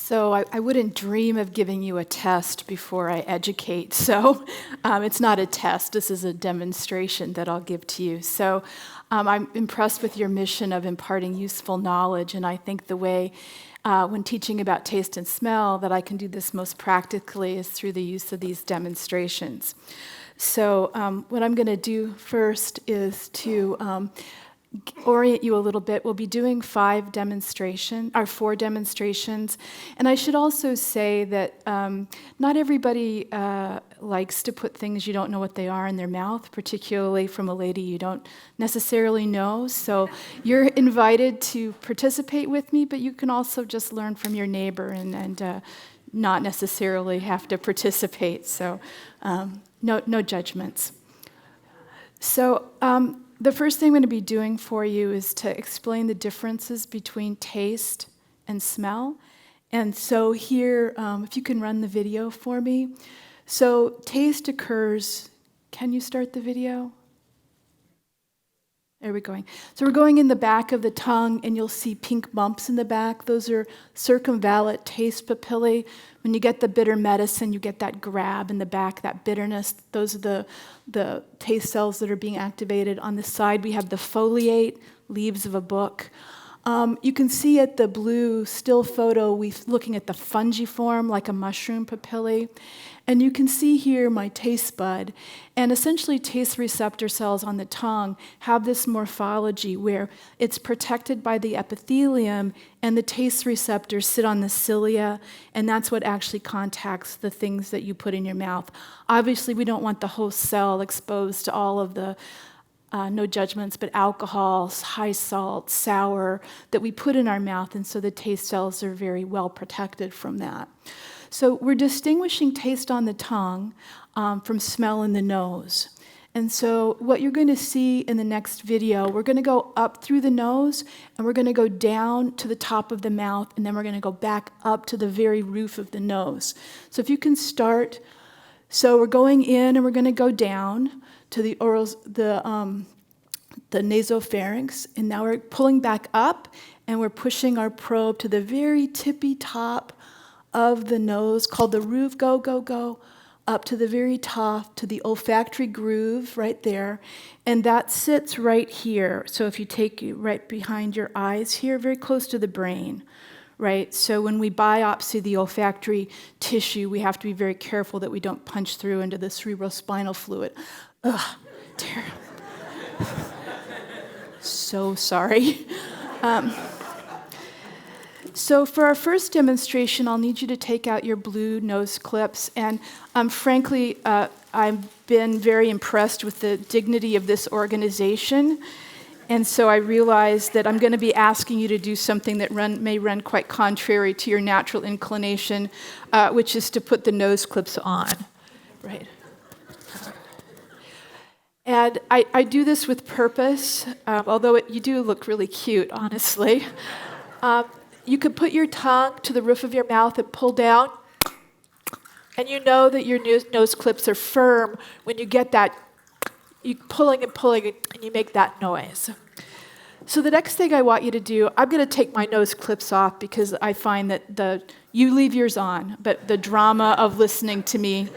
So I wouldn't dream of giving you a test before I educate. So it's not a test. This is a demonstration that I'll give to you. So I'm impressed with your mission of imparting useful knowledge. And I think the way, when teaching about taste and smell, that I can do this most practically is through the use of these demonstrations. So what I'm going to do first is to orient you a little bit. We'll be doing 4 demonstrations. And I should also say that not everybody likes to put things you don't know what they are in their mouth, particularly from a lady you don't necessarily know. So you're invited to participate with me, but you can also just learn from your neighbor and not necessarily have to participate. So no judgments. So the first thing I'm going to be doing for you is to explain the differences between taste and smell. And so here, if you can run the video for me. So taste occurs, can you start the video? There we're going. So we're going in the back of the tongue, and you'll see pink bumps in the back. Those are circumvallate taste papillae. When you get the bitter medicine, you get that grab in the back, that bitterness. Those are the taste cells that are being activated. On the side, we have the foliate, leaves of a book. You can see at the blue still photo, we're looking at the fungiform, like a mushroom papillae. And you can see here my taste bud. And essentially, taste receptor cells on the tongue have this morphology where it's protected by the epithelium, and the taste receptors sit on the cilia, and that's what actually contacts the things that you put in your mouth. Obviously, we don't want the whole cell exposed to all of the no judgments, but alcohol, high salt, sour, that we put in our mouth, and so the taste cells are very well protected from that. So we're distinguishing taste on the tongue from smell in the nose. And so what you're going to see in the next video, we're going to go up through the nose, and we're going to go down to the top of the mouth, and then we're going to go back up to the very roof of the nose. So if you can start, so we're going in and we're going to go down to the nasopharynx, and now we're pulling back up, and we're pushing our probe to the very tippy top of the nose, called the roof, go, up to the very top, to the olfactory groove right there, and that sits right here. So if you take it right behind your eyes here, very close to the brain, right? So when we biopsy the olfactory tissue, we have to be very careful that we don't punch through into the cerebrospinal fluid. Ugh, terrible. So sorry. So for our first demonstration, I'll need you to take out your blue nose clips. And frankly, I've been very impressed with the dignity of this organization. And so I realize that I'm going to be asking you to do something that may run quite contrary to your natural inclination, which is to put the nose clips on. Right. And I do this with purpose, although you do look really cute, honestly. You could put your tongue to the roof of your mouth and pull down, and you know that your nose clips are firm when you get that, you pulling and you make that noise. So the next thing I want you to do, I'm going to take my nose clips off because I find that you leave yours on, but the drama of listening to me.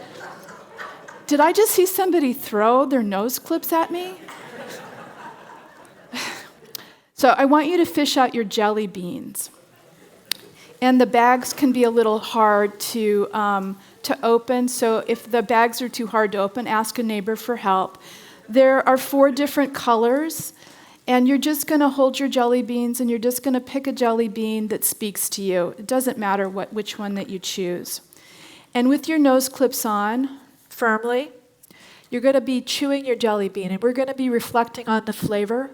Did I just see somebody throw their nose clips at me? So I want you to fish out your jelly beans. And the bags can be a little hard to open, so if the bags are too hard to open, ask a neighbor for help. There are 4 different colors, and you're just going to hold your jelly beans, and you're just going to pick a jelly bean that speaks to you. It doesn't matter which one that you choose. And with your nose clips on firmly, you're going to be chewing your jelly bean, and we're going to be reflecting on the flavor.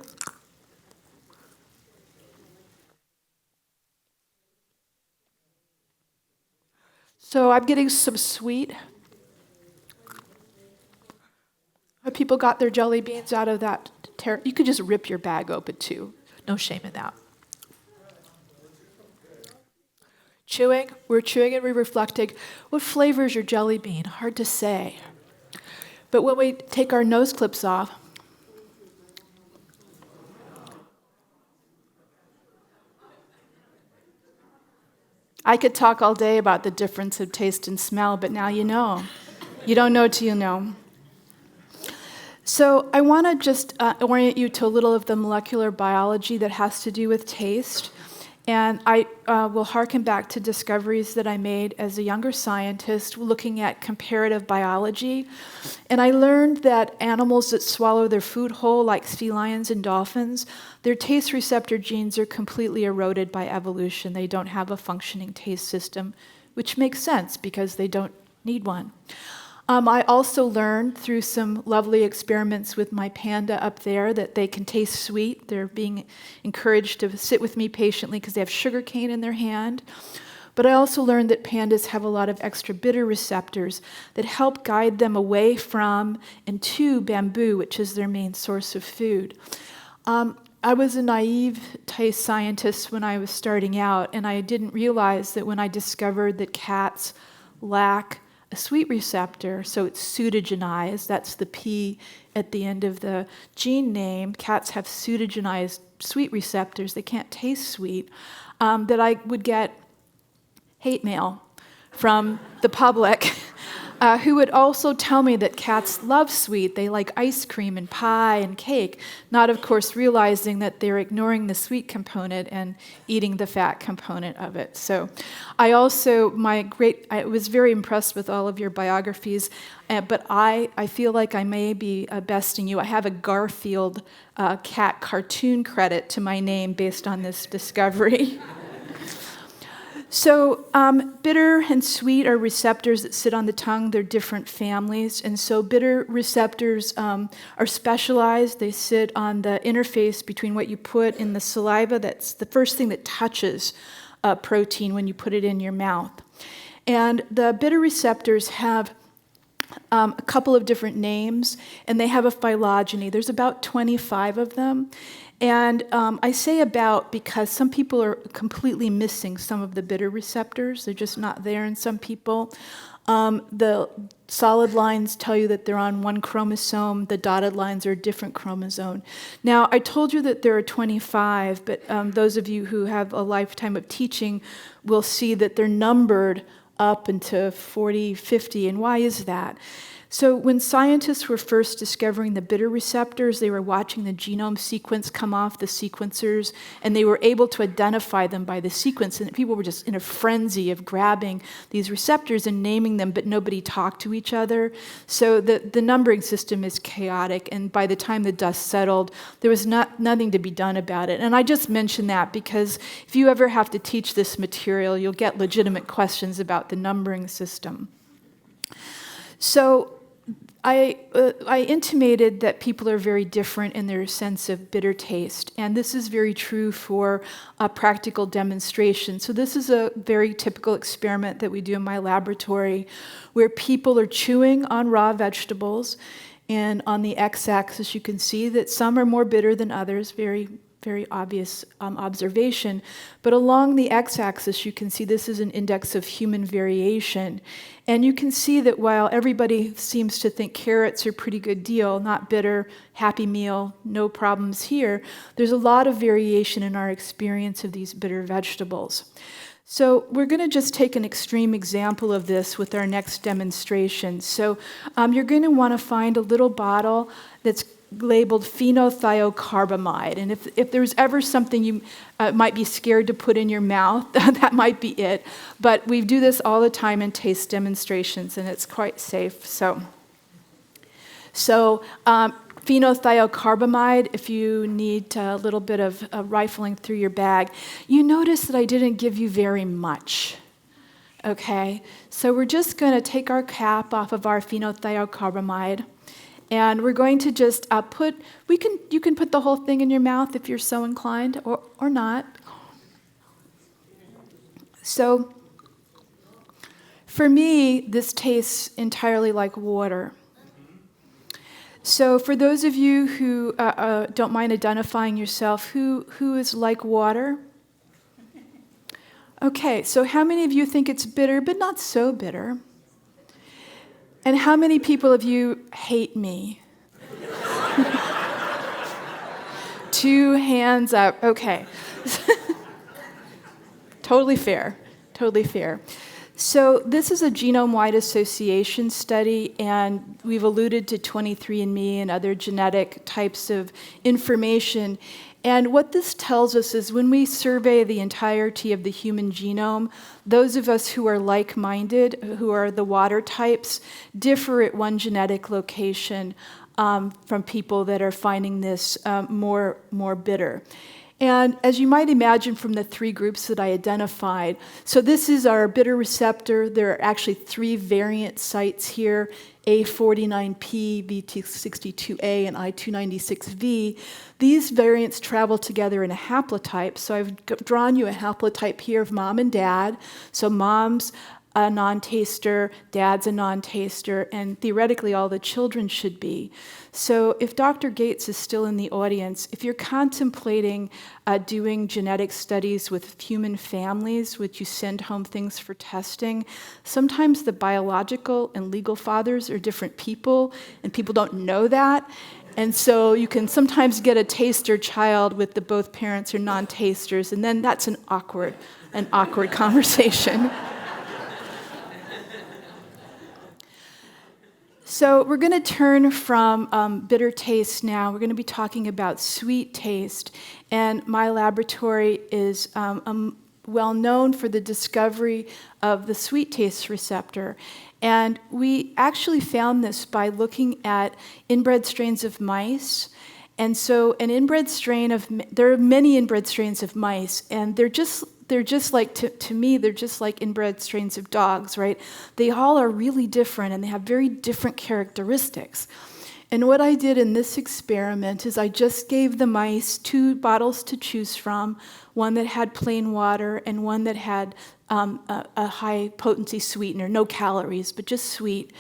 So I'm getting some sweet. Have people got their jelly beans out of that? You could just rip your bag open too. No shame in that. Chewing, we're chewing and we're reflecting. What flavor is your jelly bean? Hard to say. But when we take our nose clips off, I could talk all day about the difference of taste and smell, but now you know. You don't know till you know. So I want to just orient you to a little of the molecular biology that has to do with taste. And I will hearken back to discoveries that I made as a younger scientist looking at comparative biology. And I learned that animals that swallow their food whole, like sea lions and dolphins, their taste receptor genes are completely eroded by evolution. They don't have a functioning taste system, which makes sense because they don't need one. I also learned through some lovely experiments with my panda up there that they can taste sweet. They're being encouraged to sit with me patiently because they have sugar cane in their hand. But I also learned that pandas have a lot of extra bitter receptors that help guide them away from and to bamboo, which is their main source of food. I was a naive taste scientist when I was starting out, and I didn't realize that when I discovered that cats lack a sweet receptor, so it's pseudogenized, that's the P at the end of the gene name. Cats have pseudogenized sweet receptors, they can't taste sweet, that I would get hate mail from the public who would also tell me that cats love sweet. They like ice cream and pie and cake, not of course realizing that they're ignoring the sweet component and eating the fat component of it. So I also, I was very impressed with all of your biographies, but I feel like I may be besting you. I have a Garfield cat cartoon credit to my name based on this discovery. So bitter and sweet are receptors that sit on the tongue. They're different families. And so bitter receptors are specialized. They sit on the interface between what you put in the saliva. That's the first thing that touches protein when you put it in your mouth. And the bitter receptors have a couple of different names, and they have a phylogeny. There's about 25 of them. And I say about because some people are completely missing some of the bitter receptors. They're just not there in some people. The solid lines tell you that they're on one chromosome. The dotted lines are a different chromosome. Now, I told you that there are 25, but those of you who have a lifetime of teaching will see that they're numbered up into 40, 50. And why is that? So when scientists were first discovering the bitter receptors, they were watching the genome sequence come off the sequencers, and they were able to identify them by the sequence. And people were just in a frenzy of grabbing these receptors and naming them, but nobody talked to each other. So the numbering system is chaotic, and by the time the dust settled, there was nothing to be done about it. And I just mention that because if you ever have to teach this material, you'll get legitimate questions about the numbering system. So I intimated that people are very different in their sense of bitter taste, and this is very true for a practical demonstration. So this is a very typical experiment that we do in my laboratory where people are chewing on raw vegetables, and on the x-axis you can see that some are more bitter than others, very obvious observation. But along the x-axis, you can see this is an index of human variation. And you can see that while everybody seems to think carrots are a pretty good deal, not bitter, happy meal, no problems here, there's a lot of variation in our experience of these bitter vegetables. So we're going to just take an extreme example of this with our next demonstration. So you're going to want to find a little bottle that's labeled phenothiocarbamide. And if there's ever something you might be scared to put in your mouth, that might be it. But we do this all the time in taste demonstrations, and it's quite safe. So phenothiocarbamide, if you need a little bit of rifling through your bag. You notice that I didn't give you very much. Okay, so we're just going to take our cap off of our phenothiocarbamide. And we're going to just you can put the whole thing in your mouth if you're so inclined, or not. So for me, this tastes entirely like water. So for those of you who don't mind identifying yourself, who is like water? Okay, so how many of you think it's bitter, but not so bitter? And how many people of you hate me? 2 hands up. Okay. Totally fair. totally fair. So this is a genome-wide association study, and we've alluded to 23andMe and other genetic types of information. And what this tells us is when we survey the entirety of the human genome, those of us who are like-minded, who are the water types, differ at one genetic location from people that are finding this more bitter. And as you might imagine from the three groups that I identified, so this is our bitter receptor. There are actually three variant sites here, A49P, VT62A, and I296V. These variants travel together in a haplotype. So I've drawn you a haplotype here of mom and dad. So mom's a non-taster, dad's a non-taster, and theoretically all the children should be. So if Dr. Gates is still in the audience, if you're contemplating doing genetic studies with human families, which you send home things for testing, sometimes the biological and legal fathers are different people, and people don't know that. And so you can sometimes get a taster child with both parents are non-tasters, and then that's an awkward conversation. So we're going to turn from bitter taste now. We're going to be talking about sweet taste. And my laboratory is well known for the discovery of the sweet taste receptor. And we actually found this by looking at inbred strains of mice. And so there are many inbred strains of mice, and they're just like, to me, they're just like inbred strains of dogs, right? They all are really different, and they have very different characteristics. And what I did in this experiment is I just gave the mice 2 bottles to choose from, one that had plain water and one that had a high potency sweetener, no calories, but just sweet.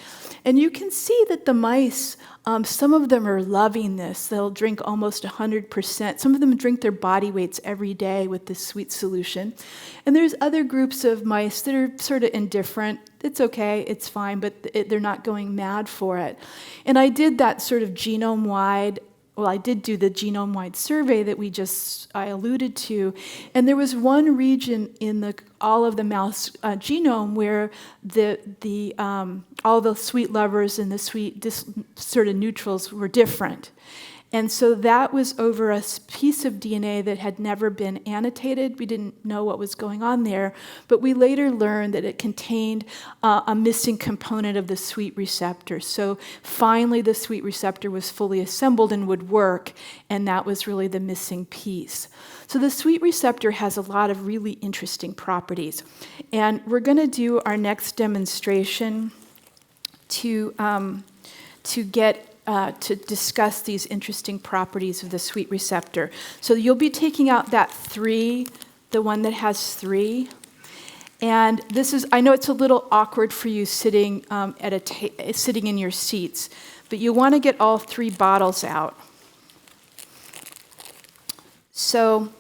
And you can see that the mice, some of them are loving this. They'll drink almost 100%. Some of them drink their body weights every day with this sweet solution. And there's other groups of mice that are sort of indifferent. It's okay, it's fine, but they're not going mad for it. And I did that sort of genome-wide. Well, I did do the genome-wide survey that I alluded to, and there was one region in all of the mouse genome where all the sweet lovers and the sweet sort of neutrals were different. And so that was over a piece of DNA that had never been annotated. We didn't know what was going on there, but we later learned that it contained a missing component of the sweet receptor. So finally the sweet receptor was fully assembled and would work, and that was really the missing piece. So the sweet receptor has a lot of really interesting properties. And we're going to do our next demonstration to discuss these interesting properties of the sweet receptor. So you'll be taking out that 3, the one that has 3. And this is, I know it's a little awkward for you sitting sitting in your seats, but you want to get all 3 bottles out. So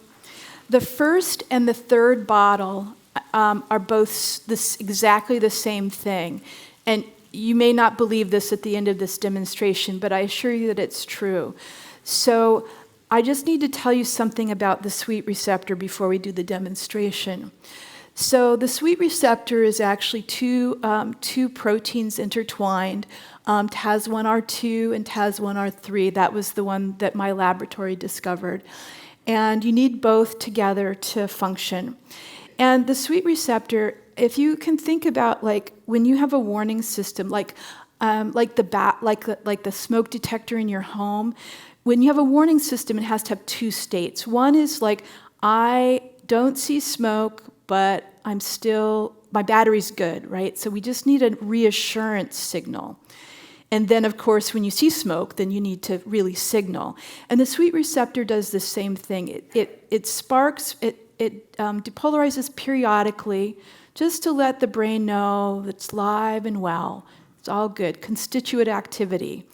the first and the third bottle are both exactly the same thing. And you may not believe this at the end of this demonstration, but I assure you that it's true. So I just need to tell you something about the sweet receptor before we do the demonstration. So the sweet receptor is actually two proteins intertwined, TAS1R2 and TAS1R3. That was the one that my laboratory discovered. And you need both together to function. And the sweet receptor, if you can think about like when you have a warning system, like the smoke detector in your home, when you have a warning system, it has to have 2 states. One is like, I don't see smoke, but my battery's good, right? So we just need a reassurance signal. And then, of course, when you see smoke, then you need to really signal. And the sweet receptor does the same thing. It sparks, it depolarizes periodically just to let the brain know it's live and well. It's all good, constituent activity.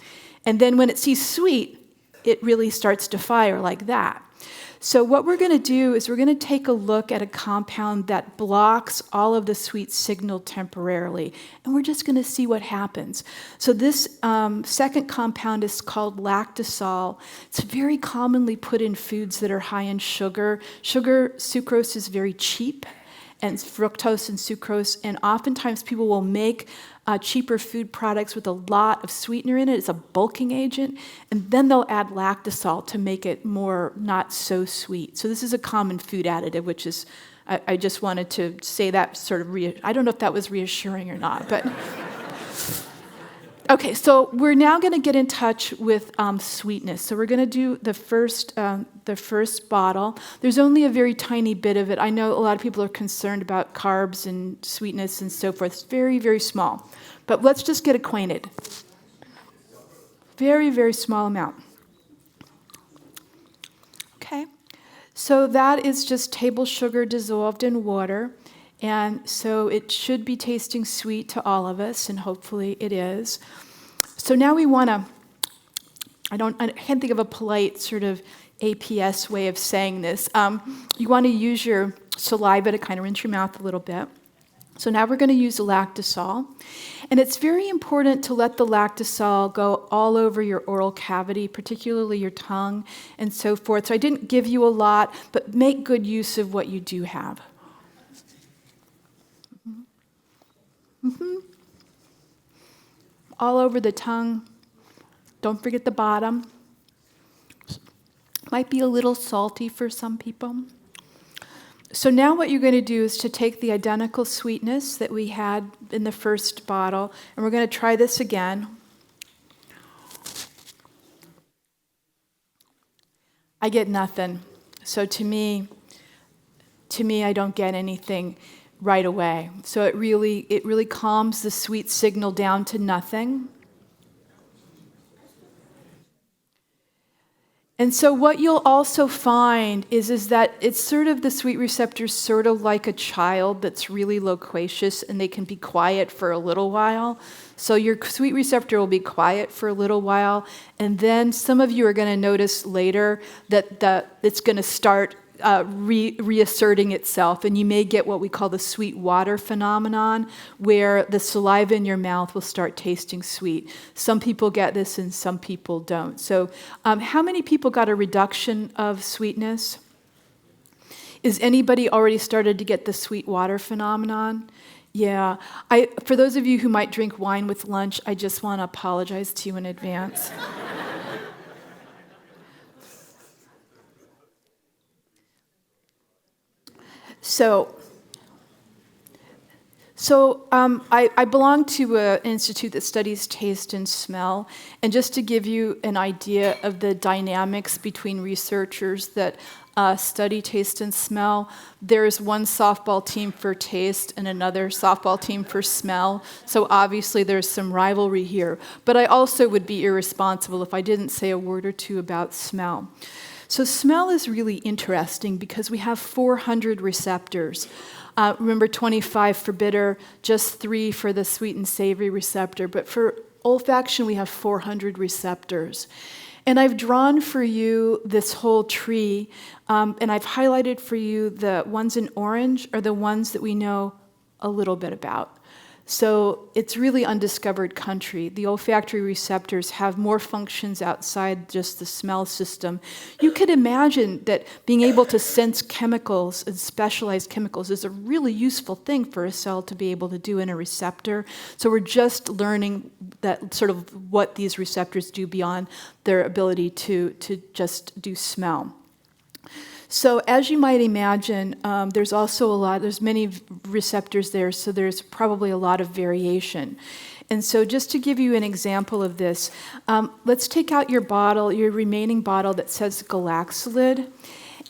And then when it sees sweet, it really starts to fire like that. So what we're going to do is we're going to take a look at a compound that blocks all of the sweet signal temporarily, and we're just going to see what happens. So this second compound is called lactosol. It's very commonly put in foods that are high in sugar. Sucrose is very cheap, and fructose and sucrose, and oftentimes people will make cheaper food products with a lot of sweetener in it. It's a bulking agent, and then they'll add lactosol to make it more not so sweet. So this is a common food additive, which is, I just wanted to say that sort of, I don't know if that was reassuring or not, but... Okay, so we're now going to get in touch with sweetness. So we're going to do the first bottle. There's only a very tiny bit of it. I know a lot of people are concerned about carbs and sweetness and so forth. It's very, very small. But let's just get acquainted. Very, very small amount. Okay, so that is just table sugar dissolved in water. And so it should be tasting sweet to all of us, and hopefully it is. So now we want to, I can't think of a polite sort of APS way of saying this. You want to use your saliva to kind of rinse your mouth a little bit. So now we're going to use the lactosol. And it's very important to let the lactosol go all over your oral cavity, particularly your tongue and so forth. So I didn't give you a lot, but make good use of what you do have. Mm-hmm. All over the tongue. Don't forget the bottom. Might be a little salty for some people. So now what you're going to do is to take the identical sweetness that we had in the first bottle, and we're going to try this again. I get nothing. So to me, I don't get anything right away. So it really calms the sweet signal down to nothing. And so what you'll also find is that it's sort of the sweet receptor sort of like a child that's really loquacious, and they can be quiet for a little while. So your sweet receptor will be quiet for a little while, and then some of you are going to notice later that it's going to start reasserting itself, and you may get what we call the sweet water phenomenon, where the saliva in your mouth will start tasting sweet. Some people get this and some people don't. So how many people got a reduction of sweetness? Is anybody already started to get the sweet water phenomenon? Yeah. For those of you who might drink wine with lunch, I just want to apologize to you in advance. So I belong to an institute that studies taste and smell, and just to give you an idea of the dynamics between researchers that study taste and smell, there's one softball team for taste and another softball team for smell, so obviously there's some rivalry here. But I also would be irresponsible if I didn't say a word or two about smell. So smell is really interesting because we have 400 receptors. Remember, 25 for bitter, just 3 for the sweet and savory receptor. But for olfaction, we have 400 receptors. And I've drawn for you this whole tree, and I've highlighted for you the ones in orange are the ones that we know a little bit about. So it's really undiscovered country. The olfactory receptors have more functions outside just the smell system. You could imagine that being able to sense chemicals and specialized chemicals is a really useful thing for a cell to be able to do in a receptor. So we're just learning that sort of what these receptors do beyond their ability to just do smell. So as you might imagine, there's many receptors there, so there's probably a lot of variation. And so just to give you an example of this, let's take out your remaining bottle that says Galaxolid.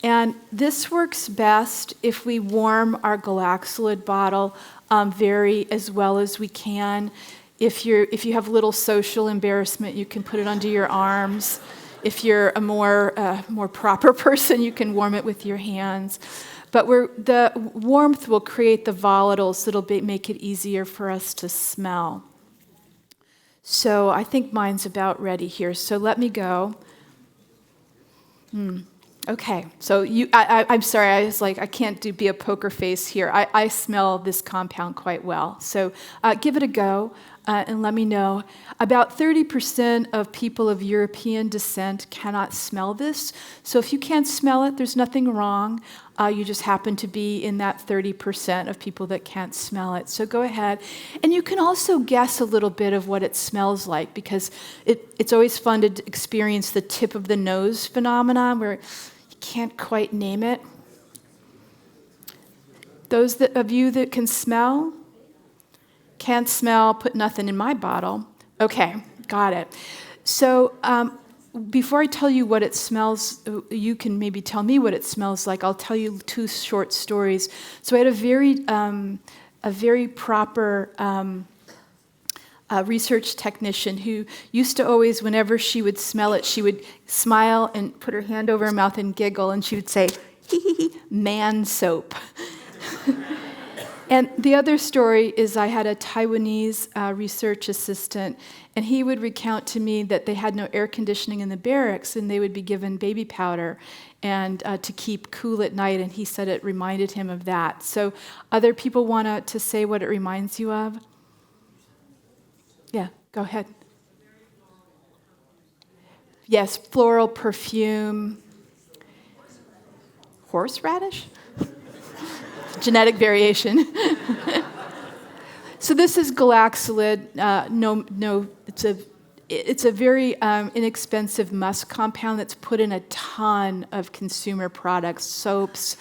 And this works best if we warm our Galaxolid bottle very as well as we can. If you have little social embarrassment, you can put it under your arms. If you're a more proper person, you can warm it with your hands. But the warmth will create the volatiles that'll make it easier for us to smell. So I think mine's about ready here. So let me go. Okay. So I'm sorry. I was like, I can't be a poker face here. I smell this compound quite well. So give it a go. and let me know. About 30% of people of European descent cannot smell this. So if you can't smell it, there's nothing wrong. You just happen to be in that 30% of people that can't smell it. So go ahead. And you can also guess a little bit of what it smells like, because it's always fun to experience the tip of the nose phenomenon where you can't quite name it. Those of you that can smell, can't smell, put nothing in my bottle. Okay, got it. So before I tell you what it smells, you can maybe tell me what it smells like. I'll tell you two short stories. So I had a very proper research technician who used to always, whenever she would smell it, she would smile and put her hand over her mouth and giggle, and she would say, hee hee hee, man soap. And the other story is I had a Taiwanese research assistant, and he would recount to me that they had no air conditioning in the barracks, and they would be given baby powder and to keep cool at night, and he said it reminded him of that. So other people want to say what it reminds you of? Yeah, go ahead. Yes, floral perfume. Horseradish? Genetic variation. So this is galaxolid. It's a very inexpensive musk compound that's put in a ton of consumer products, soaps,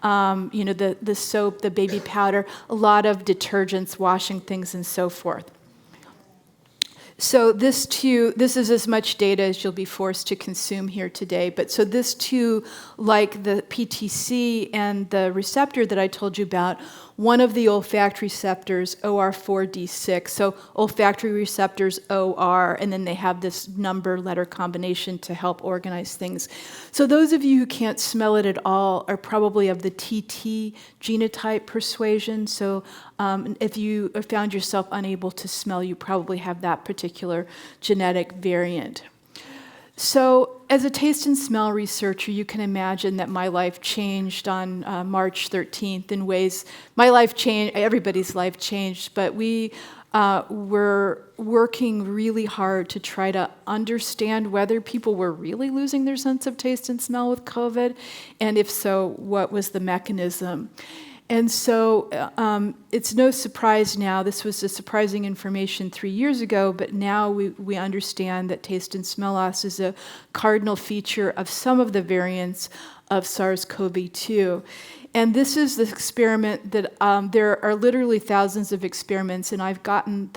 the soap, the baby powder, a lot of detergents, washing things, and so forth. So this is as much data as you'll be forced to consume here today. But so this too, like the PTC and the receptor that I told you about, one of the olfactory receptors, OR4D6, so olfactory receptors, OR, and then they have this letter combination to help organize things. So those of you who can't smell it at all are probably of the TT genotype persuasion. So if you found yourself unable to smell, you probably have that particular genetic variant. So as a taste and smell researcher, you can imagine that my life changed on March 13th in ways, my life changed, everybody's life changed, but we were working really hard to try to understand whether people were really losing their sense of taste and smell with COVID, and if so, what was the mechanism. And so it's no surprise now, this was a surprising information 3 years ago, but now we understand that taste and smell loss is a cardinal feature of some of the variants of SARS-CoV-2. And this is the experiment that there are literally thousands of experiments, and I've gotten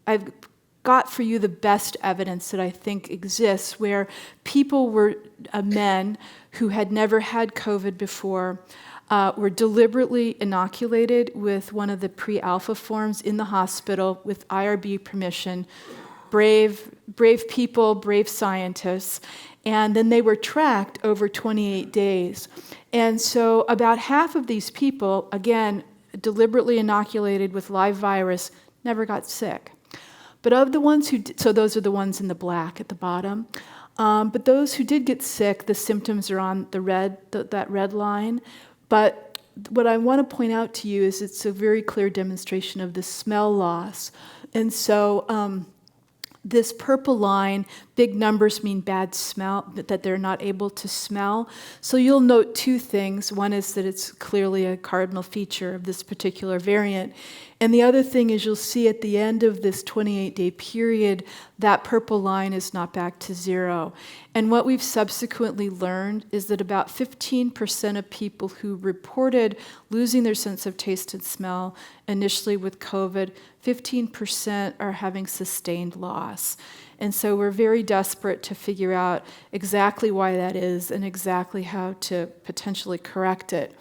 I've got for you the best evidence that I think exists, where people were men who had never had COVID before, were deliberately inoculated with one of the pre-alpha forms in the hospital with IRB permission, brave people, brave scientists, and then they were tracked over 28 days. And so about half of these people, again, deliberately inoculated with live virus, never got sick. But of the ones who did, so those are the ones in the black at the bottom. But those who did get sick, the symptoms are on the red, that red line. But what I want to point out to you is it's a very clear demonstration of the smell loss. And so this purple line, big numbers mean bad smell, that they're not able to smell. So you'll note two things. One is that it's clearly a cardinal feature of this particular variant. And the other thing is you'll see at the end of this 28-day period, that purple line is not back to zero. And what we've subsequently learned is that about 15% of people who reported losing their sense of taste and smell initially with COVID, 15% are having sustained loss. And so we're very desperate to figure out exactly why that is and exactly how to potentially correct it.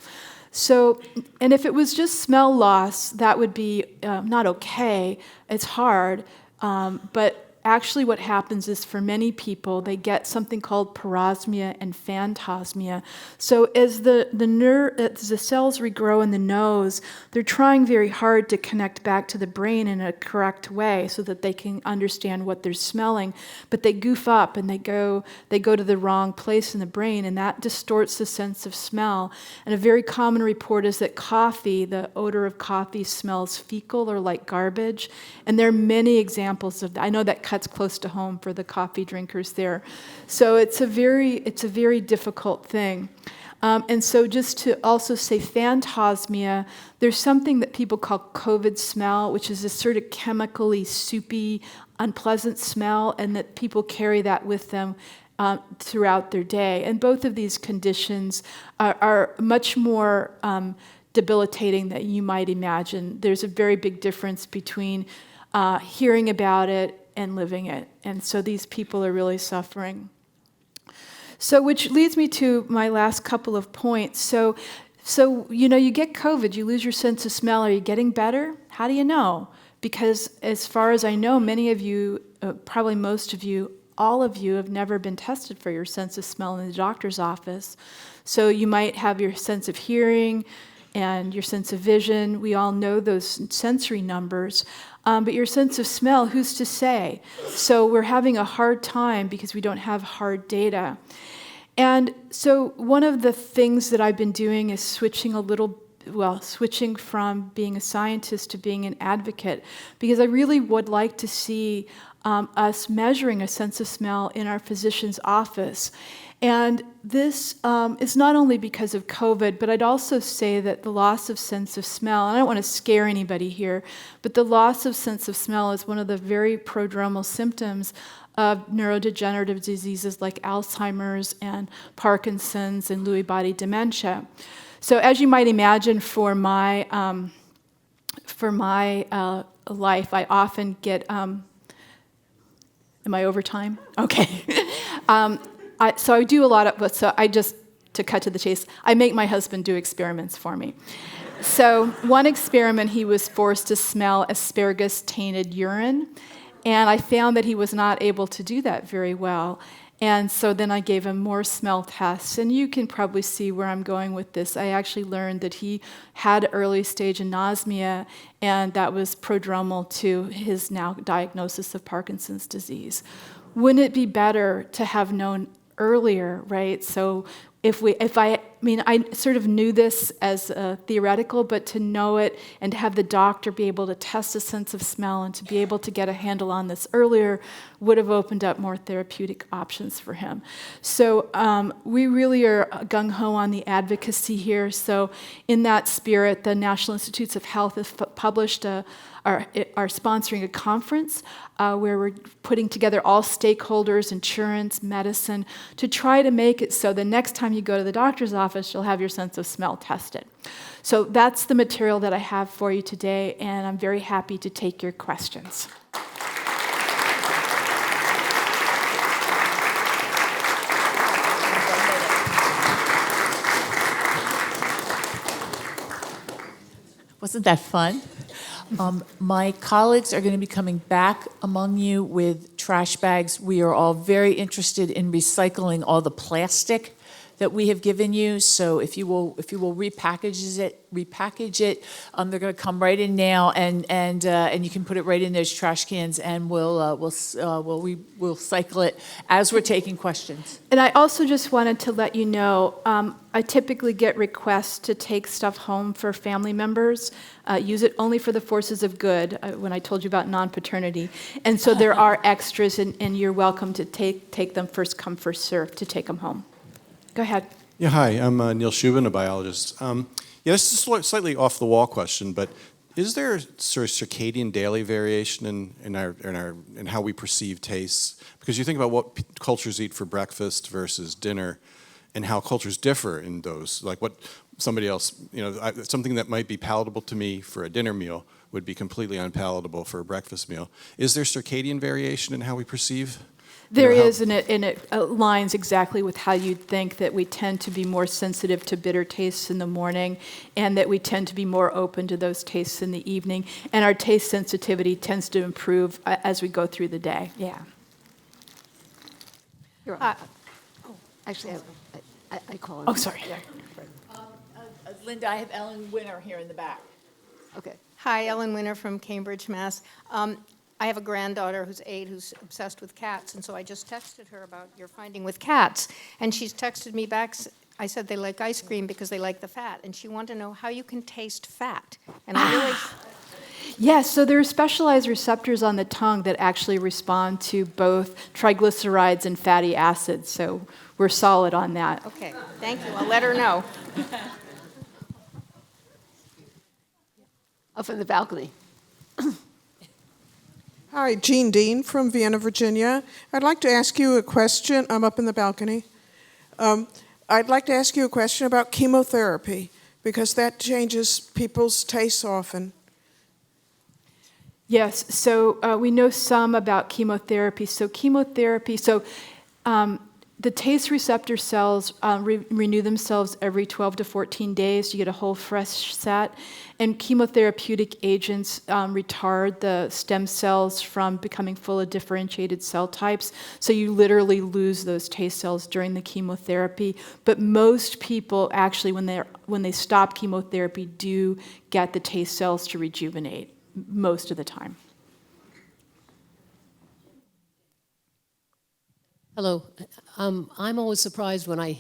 So, and if it was just smell loss, that would be not okay. It's hard, but actually what happens is for many people, they get something called parosmia and phantosmia. So as as the cells regrow in the nose, they're trying very hard to connect back to the brain in a correct way so that they can understand what they're smelling, but they goof up and they go to the wrong place in the brain, and that distorts the sense of smell. And a very common report is that coffee, the odor of coffee, smells fecal or like garbage, and there are many examples of that. I know that cuts close to home for the coffee drinkers there. So it's a very difficult thing. And so just to also say phantosmia, there's something that people call COVID smell, which is a sort of chemically soupy, unpleasant smell, and that people carry that with them throughout their day. And both of these conditions are much more debilitating than you might imagine. There's a very big difference between hearing about it and living it. And so these people are really suffering. So which leads me to my last couple of points. So you get COVID, you lose your sense of smell. Are you getting better? How do you know? Because as far as I know, many of you, probably most of you, all of you have never been tested for your sense of smell in the doctor's office. So you might have your sense of hearing and your sense of vision. We all know those sensory numbers. But your sense of smell, who's to say? So we're having a hard time because we don't have hard data. And so one of the things that I've been doing is switching from being a scientist to being an advocate, because I really would like to see us measuring a sense of smell in our physician's office. And this is not only because of COVID, but I'd also say that the loss of sense of smell, and I don't want to scare anybody here, but the loss of sense of smell is one of the very prodromal symptoms of neurodegenerative diseases like Alzheimer's and Parkinson's and Lewy body dementia. So as you might imagine, for my life, I often get, am I over time? Okay. So I do a lot of, to cut to the chase, I make my husband do experiments for me. So one experiment, he was forced to smell asparagus-tainted urine, and I found that he was not able to do that very well. And so then I gave him more smell tests, and you can probably see where I'm going with this. I actually learned that he had early stage anosmia, and that was prodromal to his now diagnosis of Parkinson's disease. Wouldn't it be better to have known earlier, right? So I sort of knew this as theoretical, but to know it and to have the doctor be able to test a sense of smell and to be able to get a handle on this earlier would have opened up more therapeutic options for him. So we really are gung-ho on the advocacy here. So in that spirit, the National Institutes of Health has published are sponsoring a conference where we're putting together all stakeholders, insurance, medicine, to try to make it so the next time you go to the doctor's office, you'll have your sense of smell tested. So that's the material that I have for you today, and I'm very happy to take your questions. Wasn't that fun? My colleagues are going to be coming back among you with trash bags. We are all very interested in recycling all the plastic that we have given you. So if you will repackage it, they're going to come right in now, and you can put it right in those trash cans, and we'll cycle it as we're taking questions. And I also just wanted to let you know, I typically get requests to take stuff home for family members, use it only for the forces of good, when I told you about non-paternity. And so there are extras, and you're welcome to take them first come, first serve, to take them home. Go ahead. Yeah, hi, I'm Neil Shubin, a biologist. This is a slightly off-the-wall question, but is there sort of circadian daily variation in how we perceive tastes? Because you think about what cultures eat for breakfast versus dinner, and how cultures differ in those. Like what somebody else, something that might be palatable to me for a dinner meal would be completely unpalatable for a breakfast meal. Is there circadian variation in how we perceive There how- is, and it aligns exactly with how you'd think that we tend to be more sensitive to bitter tastes in the morning, and that we tend to be more open to those tastes in the evening, and our taste sensitivity tends to improve as we go through the day. Yeah. You're on. Actually, I call him. Oh, sorry. Linda, I have Ellen Winter here in the back. Okay. Hi, Ellen Winter from Cambridge, Mass. I have a granddaughter who's 8 who's obsessed with cats, and so I just texted her about your finding with cats, and she's texted me back. I said they like ice cream because they like the fat, and she wanted to know how you can taste fat. And I really... Yes, so there are specialized receptors on the tongue that actually respond to both triglycerides and fatty acids, so we're solid on that. Okay, thank you. I'll let her know. Up in the balcony. Hi, Jean Dean from Vienna, Virginia. I'd like to ask you a question. I'm up in the balcony. I'd like to ask you a question about chemotherapy, because that changes people's tastes often. Yes, so we know some about chemotherapy. The taste receptor cells renew themselves every 12 to 14 days. You get a whole fresh set. And chemotherapeutic agents retard the stem cells from becoming full of differentiated cell types. So you literally lose those taste cells during the chemotherapy. But most people actually, when they stop chemotherapy, do get the taste cells to rejuvenate most of the time. Hello. I'm always surprised when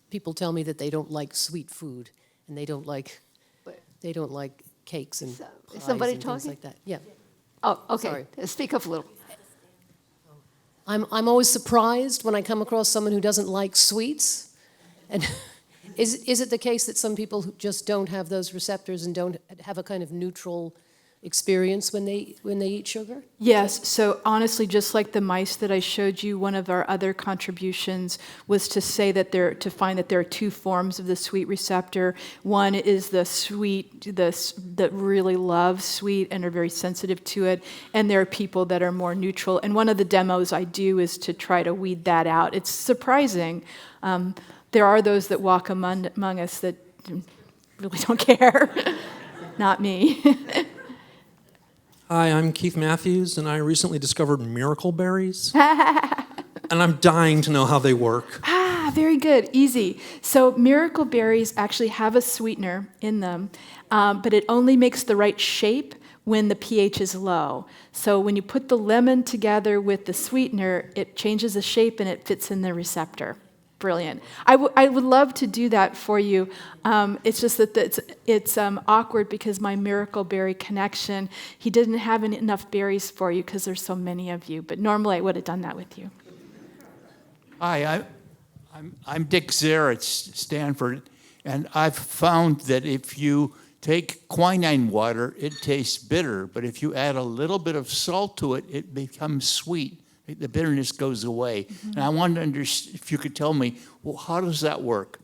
people tell me that they don't like sweet food and they don't like cakes and pies somebody and things talking? like that. Yeah. Oh, okay. Sorry. Speak up a little. I'm always surprised when I come across someone who doesn't like sweets. And is it the case that some people who just don't have those receptors and don't have a kind of neutral experience when they eat sugar? Yes, so honestly, just like the mice that I showed you, one of our other contributions was to say that to find that there are two forms of the sweet receptor. One is the sweet, that really love sweet and are very sensitive to it, and there are people that are more neutral. And one of the demos I do is to try to weed that out. It's surprising. There are those that walk among us that really don't care. Not me. Hi, I'm Keith Matthews, and I recently discovered miracle berries. And I'm dying to know how they work. Very good, easy. So miracle berries actually have a sweetener in them, but it only makes the right shape when the pH is low. So when you put the lemon together with the sweetener, it changes the shape and it fits in the receptor. Brilliant. I would love to do that for you. It's just that it's awkward because my miracle berry connection, he didn't have enough berries for you because there's so many of you. But normally I would have done that with you. Hi, I'm Dick Zare at Stanford, and I've found that if you take quinine water, it tastes bitter, but if you add a little bit of salt to it, it becomes sweet. The bitterness goes away. Mm-hmm. And I wanted to understand if you could tell me, well, how does that work?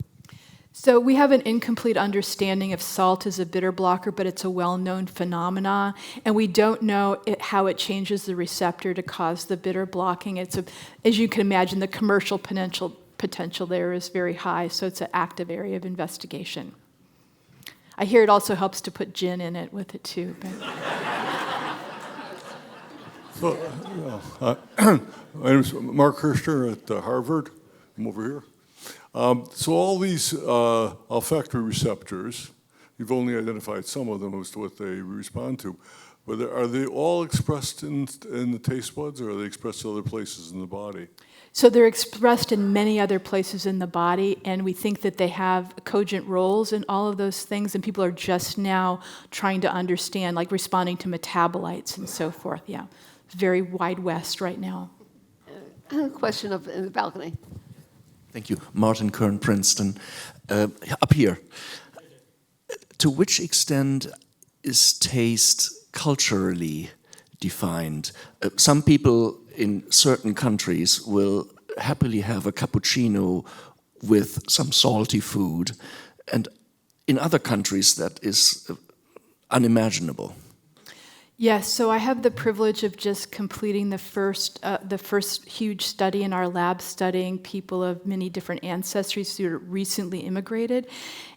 So we have an incomplete understanding of salt as a bitter blocker, but it's a well-known phenomena, and we don't know how it changes the receptor to cause the bitter blocking. As you can imagine, the commercial potential there is very high, so it's an active area of investigation. I hear it also helps to put gin in it with it too. But. So, my name is Mark Kirshner at Harvard. I'm over here. So all these olfactory receptors, you've only identified some of them as to what they respond to, but are they all expressed in the taste buds, or are they expressed in other places in the body? So they're expressed in many other places in the body, and we think that they have cogent roles in all of those things, and people are just now trying to understand, like responding to metabolites and so forth, yeah. Very wide west right now. Question up in the balcony. Thank you. Martin Kern, Princeton. Up here, to which extent is taste culturally defined? Some people in certain countries will happily have a cappuccino with some salty food, and in other countries that is unimaginable. Yes, so I have the privilege of just completing the first huge study in our lab, studying people of many different ancestries who are recently immigrated.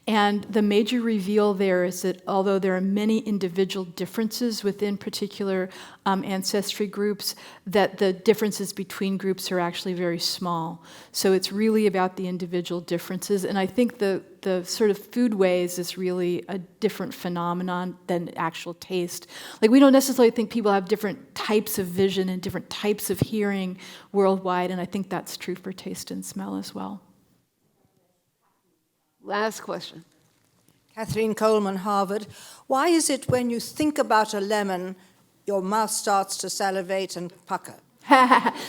And the major reveal there is that although there are many individual differences within particular ancestry groups, that the differences between groups are actually very small. So it's really about the individual differences. And I think the sort of foodways is really a different phenomenon than actual taste. Like, we don't necessarily think people have different types of vision and different types of hearing worldwide, and I think that's true for taste and smell as well. Last question. Kathleen Coleman, Harvard. Why is it when you think about a lemon, your mouth starts to salivate and pucker?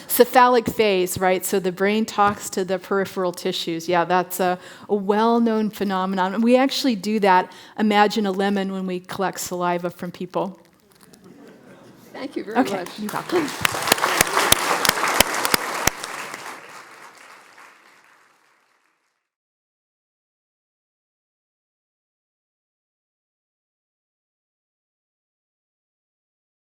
Cephalic phase, right? So the brain talks to the peripheral tissues. Yeah, that's a well-known phenomenon. And we actually do that, imagine a lemon, when we collect saliva from people. Thank you very Okay, much. you're welcome.